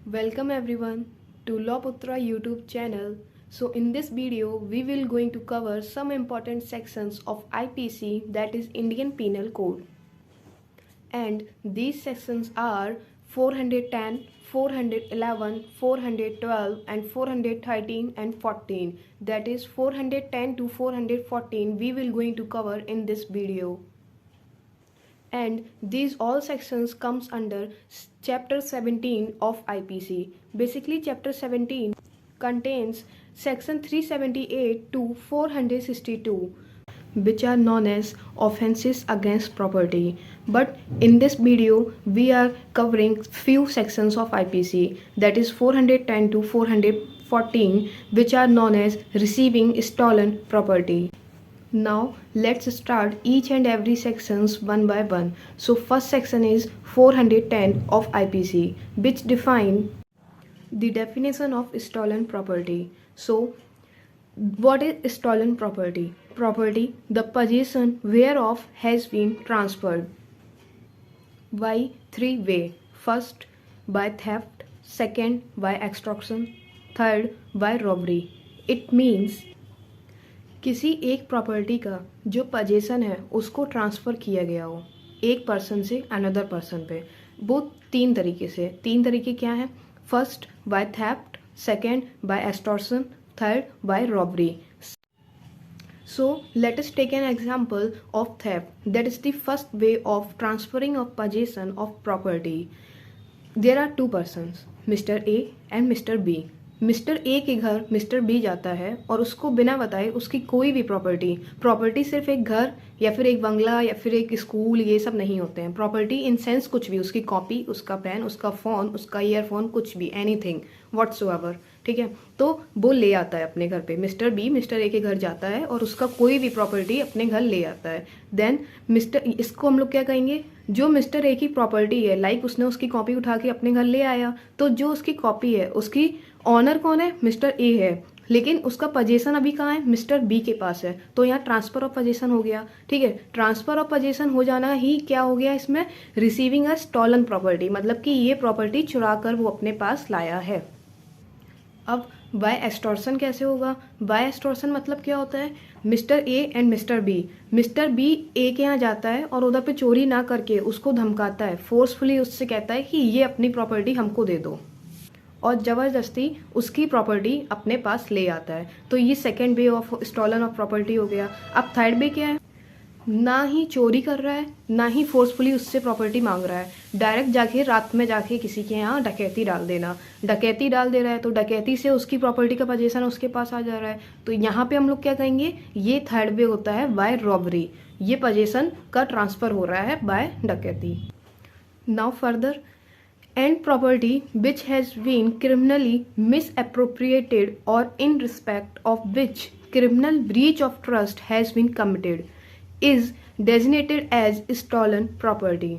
Welcome everyone to Lawputra YouTube channel. So in this video we will going to cover some important sections of IPC, that is Indian Penal Code. And these sections are 410, 411, 412 and 413 and 14. That is 410 to 414 we will going to cover in this video. And these all sections comes under chapter 17 of IPC. Basically chapter 17 contains section 378 to 462, which are known as offenses against property. But in this video we are covering few sections of IPC, that is 410 to 414, which are known as receiving stolen property. Now let's start each and every sections one by one. So first section is 410 of IPC, which define the definition of stolen property. So what is stolen property? Property, the possession whereof has been transferred by three way. First, by theft. Second, by extortion. Third, by robbery. It means किसी एक property का जो possession है उसको transfer किया गया हो एक पर्सन से अनदर पर्सन पे, वो तीन तरीके क्या हैं? First by theft, second by extortion, third by robbery. So let us take an example of theft. That is the first way of transferring of possession of property. There are two persons, Mr. A and Mr. B. Mister A के घर mister B जाता है और उसको बिना बताए उसकी कोई भी प्रॉपर्टी सिर्फ एक घर या फिर एक बंगला या फिर एक स्कूल, ये सब नहीं होते हैं. प्रॉपर्टी इन सेंस कुछ भी, उसकी कॉपी, उसका पेन, उसका फ़ोन, उसका ईयरफोन, कुछ भी, एनीथिंग व्हाट्सोएवर. ठीक है, तो वो ले आता है अपने घर पे. मिस्टर बी मिस्टर ए के घर जाता है और उसका कोई भी प्रॉपर्टी अपने घर ले आता है. देन इसको हम लोग क्या कहेंगे? जो मिस्टर ए की प्रॉपर्टी है, लाइक उसने उसकी कॉपी उठा के अपने घर ले आया, तो जो उसकी कॉपी है उसकी ऑनर कौन है? मिस्टर ए है, लेकिन उसका पोजेशन अभी कहाँ है? मिस्टर बी के पास है. तो यहाँ ट्रांसफर ऑफ पोजेशन हो गया. ठीक है, ट्रांसफर ऑफ पोजेशन हो जाना ही क्या हो गया इसमें? रिसीविंग अ स्टॉलन प्रॉपर्टी, मतलब कि ये प्रॉपर्टी चुरा कर वो अपने पास लाया है. अब बाय एक्सटॉर्शन कैसे होगा? बाय एक्सटॉर्शन मतलब क्या होता है? Mister A and mister B A के यहाँ जाता है और उधर पे चोरी ना करके उसको धमकाता है, फोर्सफुली उससे कहता है कि ये अपनी प्रॉपर्टी हमको दे दो, और ज़बरदस्ती उसकी प्रॉपर्टी अपने पास ले आता है. तो ये second way of stolen of property हो गया. अब थर्ड वे क्या है? ना ही चोरी कर रहा है, ना ही फोर्सफुली उससे प्रॉपर्टी मांग रहा है, डायरेक्ट जाके रात में जाके किसी के यहाँ डकैती डाल देना. डकैती डाल दे रहा है तो डकैती से उसकी प्रॉपर्टी का पोजेशन उसके पास आ जा रहा है. तो यहाँ पे हम लोग क्या कहेंगे? ये थर्ड वे होता है बाय रॉबरी. ये पोजेशन का ट्रांसफ़र हो रहा है बाय डकैती. Now further, and property which has been criminally misappropriated or in respect of which criminal breach of trust has been committed is designated as stolen property.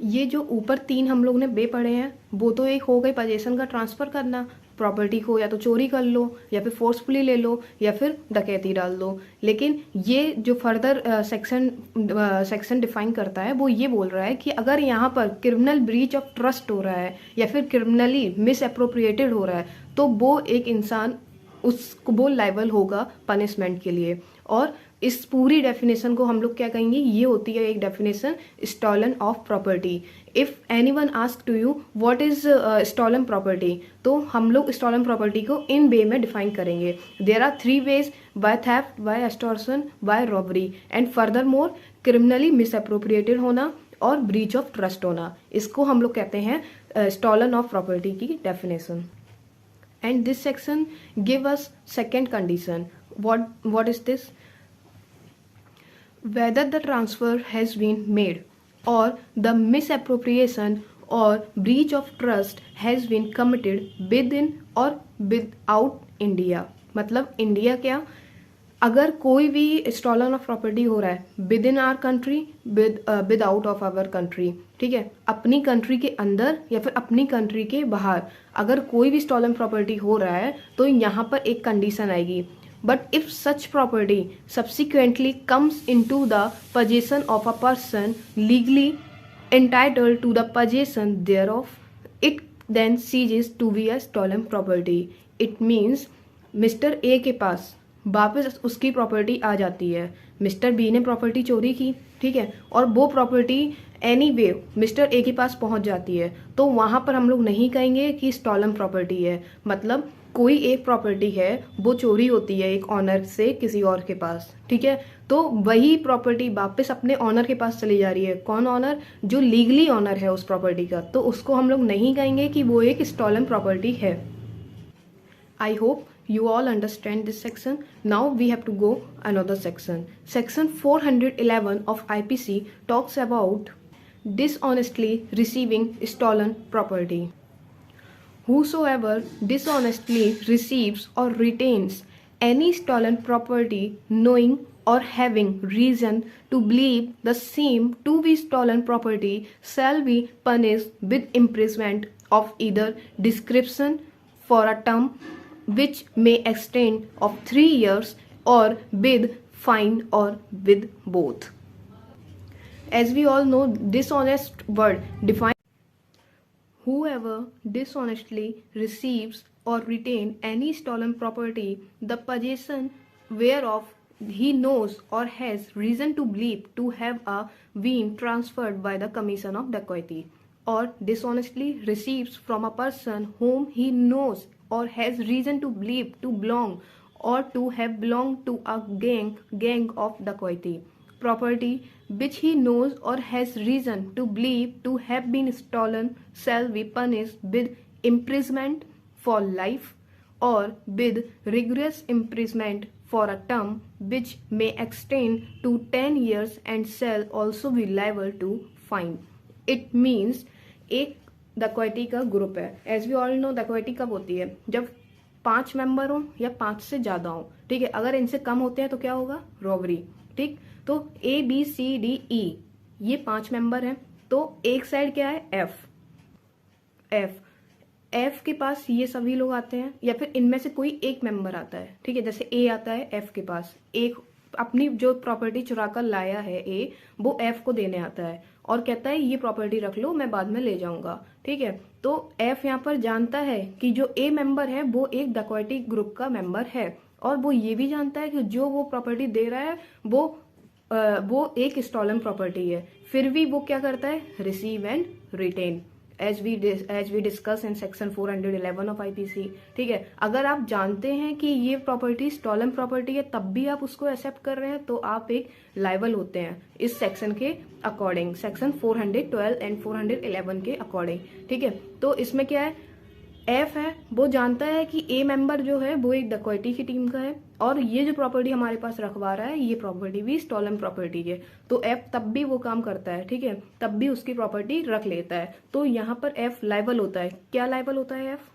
ये जो ऊपर तीन हम लोग ने बे पढ़े हैं वो तो एक हो गई पोजेशन का ट्रांसफ़र करना. प्रॉपर्टी को या तो चोरी कर लो या फिर फोर्सफुली ले लो या फिर डकैती डाल दो. लेकिन ये जो फर्दर सेक्शन डिफाइन करता है वो ये बोल रहा है कि अगर यहाँ पर क्रिमिनल ब्रीच ऑफ ट्रस्ट हो रहा है या फिर क्रिमिनली मिस अप्रोप्रिएटेड हो रहा है तो वो एक इंसान उसको वो लायबल होगा पनिशमेंट के लिए. और इस पूरी डेफिनेशन को हम लोग क्या कहेंगे? ये होती है एक definition stolen of property. If anyone ask to you what is stolen property, तो हम लोग स्टॉलन प्रॉपर्टी को इन वे में डिफाइन करेंगे. There are three ways: by theft, by extortion, by robbery, and furthermore criminally misappropriated होना और ब्रीच ऑफ ट्रस्ट होना. इसको हम लोग कहते हैं स्टॉलन ऑफ प्रॉपर्टी की definition. And this section give us second condition. What is this? Whether the transfer has been made or the misappropriation or breach of trust has been committed within or without India. मतलब India क्या? अगर कोई भी stolen of property हो रहा है within our country, without of our country. ठीक है, अपनी कंट्री के अंदर या फिर अपनी कंट्री के बाहर अगर कोई भी स्टॉलन प्रॉपर्टी हो रहा है तो यहाँ पर एक कंडीशन आएगी. But if such property subsequently comes into the possession of a person legally entitled to the possession thereof, it then ceases to be a stolen property. It means mister A के पास वापस उसकी property आ जाती है। Mister B ने property चोरी की, ठीक है, और वो प्रॉपर्टी एनीवे मिस्टर ए के पास पहुंच जाती है, तो वहां पर हम लोग नहीं कहेंगे कि स्टॉलन प्रॉपर्टी है। मतलब कोई एक प्रॉपर्टी है वो चोरी होती है एक ऑनर से किसी और के पास, ठीक है, तो वही प्रॉपर्टी वापस अपने ऑनर के पास चली जा रही है। कौन ऑनर? जो लीगली ऑनर है उस प्रॉपर्टी का, तो उसको हम लोग नहीं कहेंगे कि वो एक स्टॉलन प्रॉपर्टी है। I hope you all understand this section. Now we have to go another section. Section 411 of IPC talks about dishonestly receiving stolen property. Whosoever dishonestly receives or retains any stolen property, knowing or having reason to believe the same to be stolen property, shall be punished with imprisonment of either description for a term which may extend of 3 years or with fine or with both. As we all know, dishonest word defines whoever dishonestly receives or retain any stolen property, the possession whereof he knows or has reason to believe to have been transferred by the commission of dacoity, or dishonestly receives from a person whom he knows or has reason to believe to belong or to have belonged to a gang of dacoity, property which he knows or has reason to believe to have been stolen, shall be punished with imprisonment for life or with rigorous imprisonment for a term which may extend to 10 years and shall also be liable to fine. It means एक डकैती का group है। As we all know डकैती कब होती है? जब 5 member हो या 5 से ज्यादा हो, ठीक है। अगर इनसे कम होते हैं तो क्या होगा? रॉबरी, ठीक। तो A B C D E ये 5 मेंबर हैं, तो एक साइड क्या है? एफ के पास ये सभी लोग आते हैं, या फिर इनमें से कोई एक मेंबर आता है, ठीक है। जैसे ए आता है एफ के पास, एक अपनी जो प्रॉपर्टी चुरा कर लाया है ए, वो एफ को देने आता है और कहता है ये प्रॉपर्टी रख लो, मैं बाद में ले जाऊंगा, ठीक है। तो एफ यहाँ पर जानता है कि जो ए मेंबर है वो एक डकैती ग्रुप का मेंबर है, और वो ये भी जानता है कि जो वो प्रॉपर्टी दे रहा है वो एक स्टॉलन प्रॉपर्टी है। फिर भी वो क्या करता है? Receive and retain, as we discuss in section 411 of IPC, ठीक है। अगर आप जानते हैं कि ये प्रॉपर्टी स्टॉलन प्रॉपर्टी है तब भी आप उसको एक्सेप्ट कर रहे हैं, तो आप एक लायबल होते हैं इस सेक्शन के अकॉर्डिंग, सेक्शन 412 एंड 411 के अकॉर्डिंग, ठीक है। तो इसमें क्या है? एफ है, वो जानता है कि ए मेंबर जो है वो एक डकैती की टीम का है, और ये जो प्रॉपर्टी हमारे पास रखवा रहा है ये प्रॉपर्टी भी स्टॉलन प्रॉपर्टी है, तो एफ तब भी वो काम करता है, ठीक है, तब भी उसकी प्रॉपर्टी रख लेता है। तो यहाँ पर एफ लायबल होता है। क्या लायबल होता है? एफ।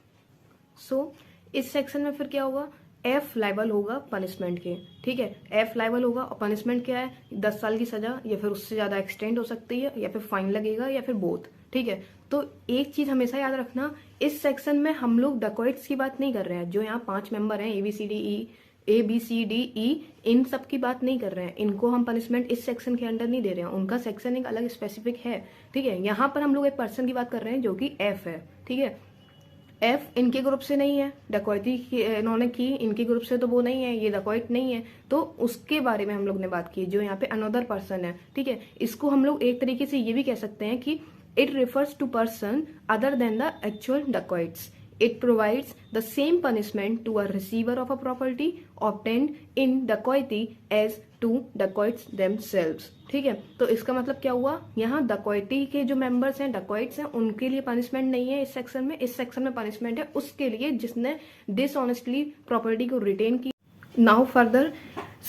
सो इस सेक्शन में फिर क्या होगा? एफ लायबल होगा पनिशमेंट के, ठीक है। एफ लायबल होगा, और पनिशमेंट क्या है? 10 साल की सजा, या फिर उससे ज्यादा एक्सटेंड हो सकती है, या फिर फाइन लगेगा, या फिर बोथ, ठीक है। तो एक चीज हमेशा याद रखना, इस सेक्शन में हम लोग डकैट्स की बात नहीं कर रहे हैं। जो यहाँ 5 मेंबर हैं A B C D E, इन सब की बात नहीं कर रहे हैं। इनको हम पनिशमेंट इस सेक्शन के अंडर नहीं दे रहे हैं, उनका सेक्शन एक अलग स्पेसिफिक है, ठीक है। यहाँ पर हम लोग एक पर्सन की बात कर रहे हैं जो कि एफ है, ठीक है। एफ इनके ग्रुप से नहीं है, डकैती इन्होंने की, इनके ग्रुप से तो वो नहीं है, ये डकैत नहीं है, तो उसके बारे में हम लोग ने बात की। जो यहाँ पे अनदर पर्सन है, ठीक है, इसको हम लोग एक तरीके से ये भी कह सकते हैं कि it refers to person other than the actual dacoits. It provides the same punishment to a receiver of a property obtained in dacoity as to dacoits themselves. ठीक है, तो इसका मतलब क्या हुआ? यहाँ dacoity के जो members हैं, dacoits हैं, उनके लिए punishment नहीं है इस सेक्शन में। इस सेक्शन में punishment है उसके लिए जिसने dishonestly property को retain की। Now further,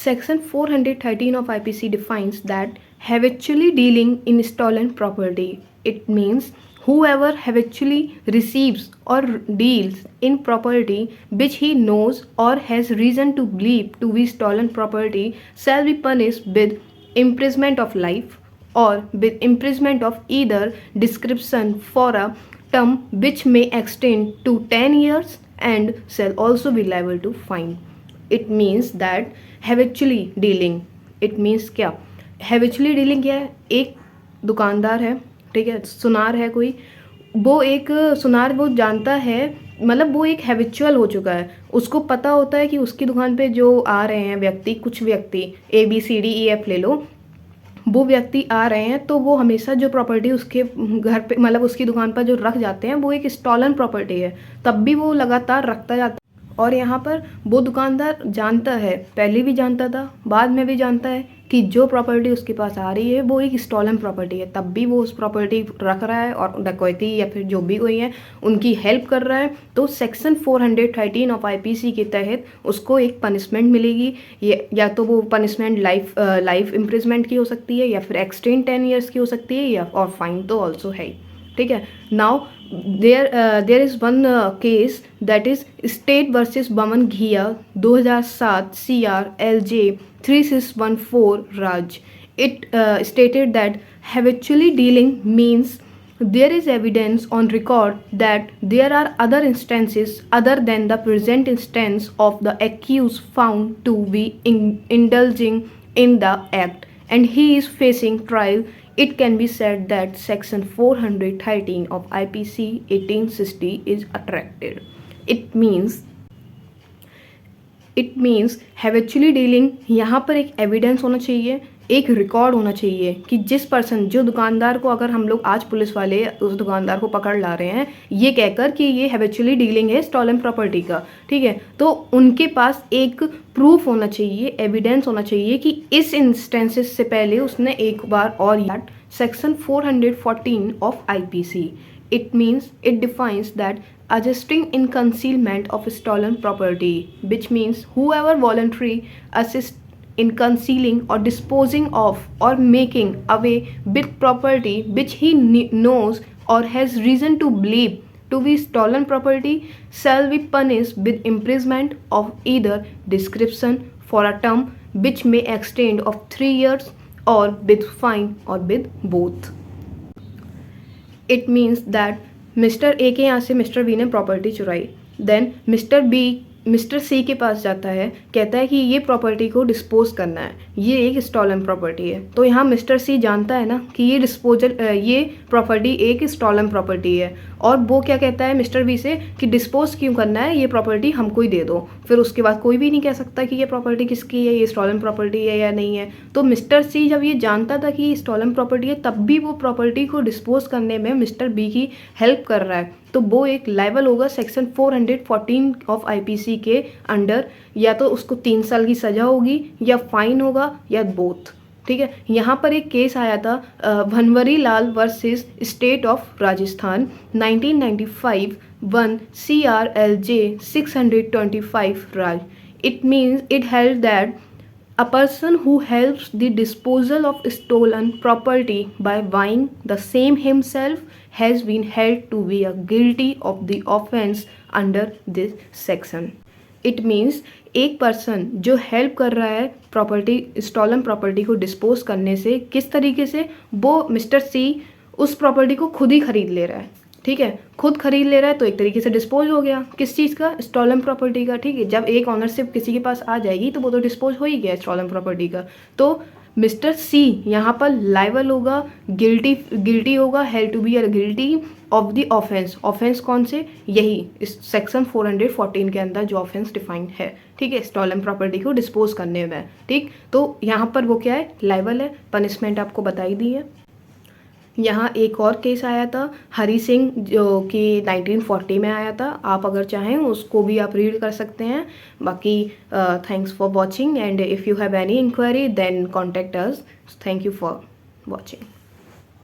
section 413 of IPC defines that habitually dealing in stolen property. It means whoever habitually receives or deals in property which he knows or has reason to believe to be stolen property shall be punished with imprisonment of life or with imprisonment of either description for a term which may extend to 10 years and shall also be liable to fine. It means that habitually dealing, it means क्या? habitually dealing क्या है? एक दुकानदार है, ठीक है, सुनार है कोई, वो एक सुनार वो जानता है, मतलब वो एक हैबिचुअल हो चुका है, उसको पता होता है कि उसकी दुकान पे जो आ रहे हैं व्यक्ति, कुछ व्यक्ति ABCDEF ले लो, वो व्यक्ति आ रहे हैं तो वो हमेशा जो प्रॉपर्टी उसके घर पे मतलब उसकी दुकान पर जो रख जाते हैं वो एक स्टॉलन प्रॉपर्टी है, तब भी वो लगातार रखता जाता है। और यहाँ पर वो दुकानदार जानता है, पहले भी जानता था, बाद में भी जानता है कि जो प्रॉपर्टी उसके पास आ रही है वो एक स्टॉलन प्रॉपर्टी है, तब भी वो उस प्रॉपर्टी रख रहा है और डकैती या फिर जो भी कोई है उनकी हेल्प कर रहा है। तो सेक्शन 413 ऑफ IPC के तहत उसको एक पनिशमेंट मिलेगी, या तो वो पनिशमेंट लाइफ इम्प्रिजमेंट की हो सकती है, या फिर एक्सटेंड 10 ईयर्स की हो सकती है, या और फाइन तो ऑल्सो है। ठीक है। Now there is one case, that is State versus Baman Ghia 2007 CR LJ 3614 Raj. It stated that habitually dealing means there is evidence on record that there are other instances other than the present instance of the accused found to be indulging in the act, and he is facing trial. It can be said that section 413 of IPC 1860 is attracted. It means habitually dealing, यहाँ पर एक evidence होना चाहिए, एक record होना चाहिए कि जिस पर्सन, जो दुकानदार को, अगर हम लोग आज पुलिस वाले उस दुकानदार को पकड़ ला रहे हैं ये कहकर कि ये हैबिचुअली डीलिंग है स्टॉलन प्रॉपर्टी का, ठीक है, तो उनके पास एक प्रूफ होना चाहिए, एविडेंस होना चाहिए कि इस इंस्टेंसेस से पहले उसने एक बार और section 414 of IPC. It means it defines that assisting in concealment of stolen property, which means whoever voluntarily assists in concealing or disposing of or making away with property which he knows or has reason to believe to be stolen property shall be punished with imprisonment of either description for a term which may extend of 3 years or with fine or with both. It means that Mr. A के यहाँ से Mr. B ने property चुराई, then mister सी के पास जाता है, कहता है कि ये प्रॉपर्टी को डिस्पोज करना है, ये एक स्टॉलन प्रॉपर्टी है। तो यहाँ मिस्टर सी जानता है ना कि ये प्रॉपर्टी एक स्टॉलन प्रॉपर्टी है, और वो क्या कहता है मिस्टर बी से कि डिस्पोज क्यों करना है, ये प्रॉपर्टी हमको ही दे दो। फिर उसके बाद कोई भी नहीं कह सकता कि ये प्रॉपर्टी किसकी है, ये स्टॉलन प्रॉपर्टी है या नहीं है। तो मिस्टर सी जब ये जानता था कि ये स्टॉलन प्रॉपर्टी है, तब भी वो प्रॉपर्टी को डिस्पोज करने में मिस्टर बी की हेल्प कर रहा है, तो वो एक लायबल होगा सेक्शन 414 ऑफ IPC के अंडर, या तो उसको 3 साल की सज़ा होगी, या फाइन होगा, या बोथ। ठीक है। यहाँ पर एक केस आया था Bhanwari Lal versus state of Rajasthan 1995 1 CRLJ 625 Raj. It means it held that a person who helps the disposal of stolen property by buying the same himself has been held to be guilty of the offense under this section. It means एक person जो help कर रहा है property, stolen property को dispose करने से, किस तरीके से, वो मिस्टर सी उस प्रॉपर्टी को खुद ही खरीद ले रहा है। ठीक है, खुद खरीद ले रहा है तो एक तरीके से डिस्पोज हो गया किस चीज़ का, स्टॉलन प्रॉपर्टी का। ठीक है, जब एक ऑनरशिप किसी के पास आ जाएगी तो वो तो डिस्पोज हो ही गया स्टॉलन प्रॉपर्टी का। तो मिस्टर सी यहाँ पर लायबल होगा, गिल्टी होगा, held to be guilty of the offence. Offence कौन से, यही इस सेक्शन 414 के अंदर जो ऑफेंस डिफाइंड है। ठीक है, स्टॉलन प्रॉपर्टी को डिस्पोज करने में। ठीक, तो यहाँ पर वो क्या है, लायबल है। पनिशमेंट आपको बताई दी है। यहाँ एक और केस आया था हरी सिंह, जो कि 1940 में आया था। आप अगर चाहें उसको भी आप रीड कर सकते हैं। बाकी thanks for watching, and if you have any inquiry then contact us. Thank you for watching.